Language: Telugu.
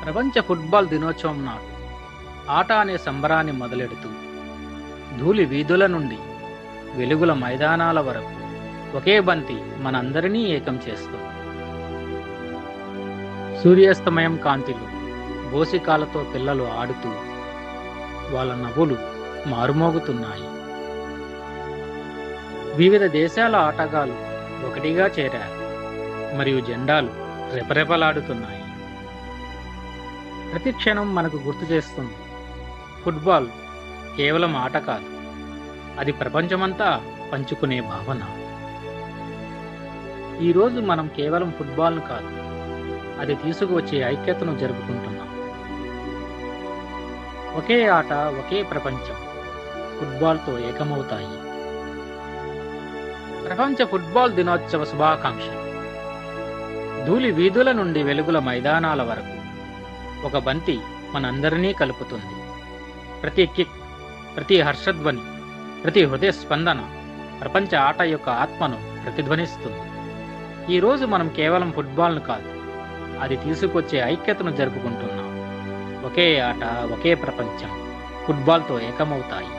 ప్రపంచ ఫుట్బాల్ దినోత్సవం నాడు ఆట అనే సంబరాన్ని మొదలెడుతూ ధూళి వీధుల నుండి వెలుగుల మైదానాల వరకు ఒకే బంతి మనందరినీ ఏకం చేస్తుంది. సూర్యాస్తమయం కాంతిలో బోసికాలతో పిల్లలు ఆడుతూ వాళ్ళ నవ్వులు మారుమోగుతున్నాయి. వివిధ దేశాల ఆటగాళ్లు ఒకటిగా చేరారు మరియు జెండాలు రెపరెపలాడుతున్నాయి. ప్రతి క్షణం మనకు గుర్తు చేస్తుంది, ఫుట్బాల్ కేవలం ఆట కాదు, అది ప్రపంచమంతా పంచుకునే భావన. ఈరోజు మనం కేవలం ఫుట్బాల్ను కాదు, అది తీసుకువచ్చే ఐక్యతను జరుపుకుంటున్నాం. ఒకే ఆట, ఒకే ప్రపంచం ఫుట్బాల్తో ఏకమవుతాయి. ప్రపంచ ఫుట్బాల్ దినోత్సవ శుభాకాంక్షలు. ధూళి వీధుల నుండి వెలుగుల మైదానాల వరకు ఒక బంతి మనందరినీ కలుపుతుంది. ప్రతి కిక్, ప్రతి హర్షధ్వని, ప్రతి హృదయ స్పందన ప్రపంచ ఆట యొక్క ఆత్మను ప్రతిధ్వనిస్తుంది. ఈరోజు మనం కేవలం ఫుట్బాల్ను కాదు, అది తీసుకొచ్చే ఐక్యతను జరుపుకుంటున్నాం. ఒకే ఆట, ఒకే ప్రపంచం ఫుట్బాల్తో ఏకమవుతాయి.